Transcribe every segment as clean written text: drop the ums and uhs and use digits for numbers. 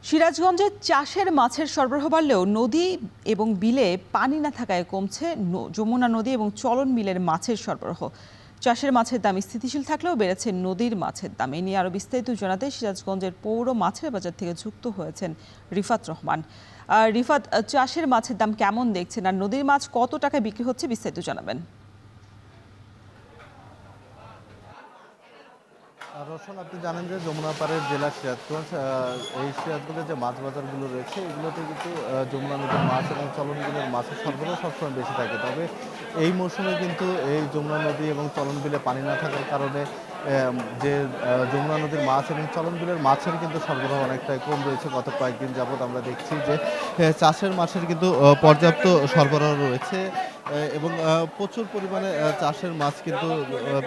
সিরাজগঞ্জে চাষের মাছের সরবরাহ বাড়লেও নদী এবং বিলে পানি না থাকায় কমছে যমুনা নদী এবং চলন বিলের মাছের সরবরাহ। চাষের মাছের দাম স্থিতিশীল থাকলেও বেড়েছে নদীর মাছের দাম। এ নিয়ে আরও বিস্তারিত জানাতে সিরাজগঞ্জের পৌর মাছের বাজার থেকে যুক্ত হয়েছেন রিফাত রহমান। রিফাত, চাষের মাছের দাম কেমন দেখছেন আর নদীর মাছ কত টাকায় বিক্রি হচ্ছে, বিস্তারিত জানাবেন। রোশন, আপনি জানেন যে যমুনা পাড়ের জেলা সিরাজগঞ্জ, এই সিরাজগঞ্জের যে মাছ বাজারগুলো রয়েছে এগুলোতে কিন্তু যমুনা নদীর মাছ এবং চলন বিলের মাছের সরবরাহ সবসময় বেশি থাকে। তবে এই মৌসুমে কিন্তু এই যমুনা নদী এবং চলন বিলে পানি না থাকার কারণে যে যমুনা নদীর মাছ এবং চলন বিলের মাছের কিন্তু সরবরাহ অনেকটাই কম রয়েছে। গত কয়েকদিন যাবৎ আমরা দেখছি যে চাষের মাছের কিন্তু পর্যাপ্ত সরবরাহ রয়েছে এবং প্রচুর পরিমাণে চাষের মাছ কিন্তু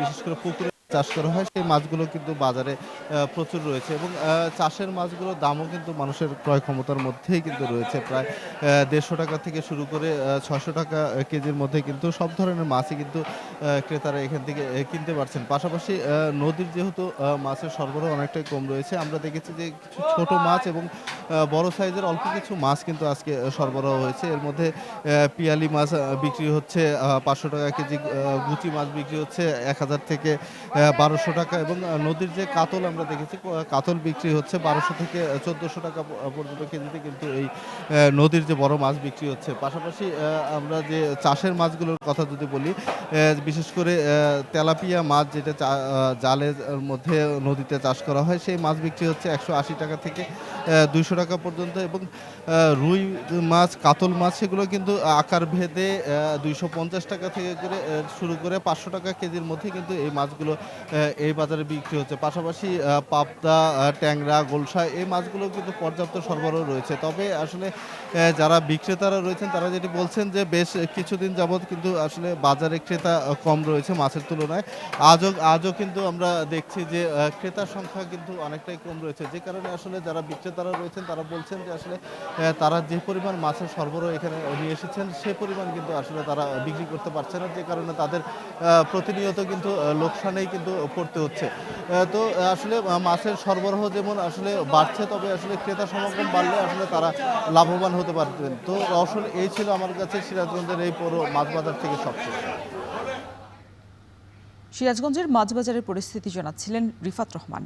বিশেষ করে পুকুরে চাষ করা হয়, সেই মাছগুলো কিন্তু বাজারে প্রচুর রয়েছে এবং চাষের মাছগুলোর দামও কিন্তু মানুষের ক্রয় ক্ষমতার মধ্যেই কিন্তু রয়েছে। প্রায় 150 টাকা থেকে শুরু করে 600 টাকা কেজির মধ্যে কিন্তু সব ধরনের মাছই কিন্তু ক্রেতারা এখান থেকে কিনতে পারছেন। পাশাপাশি নদীর যেহেতু মাছের সরবরাহ অনেকটাই কম রয়েছে, আমরা দেখেছি যে কিছু ছোট মাছ এবং বড় সাইজের অল্প কিছু মাছ কিন্তু আজকে সরবরাহ হয়েছে। এর মধ্যে পিয়ালি মাছ বিক্রি হচ্ছে 500 টাকা কেজি, গুচি মাছ বিক্রি হচ্ছে 1000 থেকে 1200 টাকা এবং নদীর যে কাতল আমরা দেখেছি, কাতল বিক্রি হচ্ছে 1200 থেকে 1400 টাকা পর্যন্ত কেজিতে কিন্তু এই নদীর যে বড় মাছ বিক্রি হচ্ছে। পাশাপাশি আমরা যে চাষের মাছগুলোর কথা যদি বলি, বিশেষ করে তেলাপিয়া মাছ যেটা জালের মধ্যে নদীতে চাষ করা হয়, সেই মাছ বিক্রি হচ্ছে 180 টাকা থেকে 200 টাকা পর্যন্ত এবং রুই মাছ, কাতল মাছ সেগুলো কিন্তু আকার ভেদে 250 টাকা থেকে করে শুরু করে 500 টাকা কেজির মধ্যে কিন্তু এই মাছগুলো এই বাজারে বিক্রি হচ্ছে। পাশাপাশি পাবদা, ট্যাংরা, গোলসা এই মাছগুলো কিন্তু পর্যাপ্ত সরবরাহ রয়েছে। তবে আসলে যারা বিক্রেতারা রয়েছেন তারা যেটি বলছেন যে বেশ কিছুদিন যাবৎ কিন্তু আসলে বাজারে ক্রেতা কম রয়েছে মাছের তুলনায়। আজও কিন্তু আমরা দেখছি যে ক্রেতার সংখ্যা কিন্তু অনেকটাই কম রয়েছে, যে কারণে আসলে যারা বিক্রেতারা রয়েছেন তারা বলছেন যে আসলে তারা যে পরিমাণ মাছের সরবরাহ এখানে নিয়ে এসেছেন সে পরিমাণ কিন্তু আসলে তারা বিক্রি করতে পারছে না, যে কারণে তাদের প্রতিনিয়ত কিন্তু লোকসানেই কিন্তু পড়তে হচ্ছে। তো আসলে মাছের সরবরাহ যেমন আসলে বাড়ছে, তবে আসলে ক্রেতা সমাগম বাড়লে আসলে তারা লাভবান হতে পারতেন। তো আসলে এই ছিল আমার কাছে সিরাজগঞ্জের এই পুরো মাছ বাজার থেকে সবচেয়ে। সিরাজগঞ্জের মাছ বাজারের পরিস্থিতি জানাচ্ছিলেন রিফাত রহমান।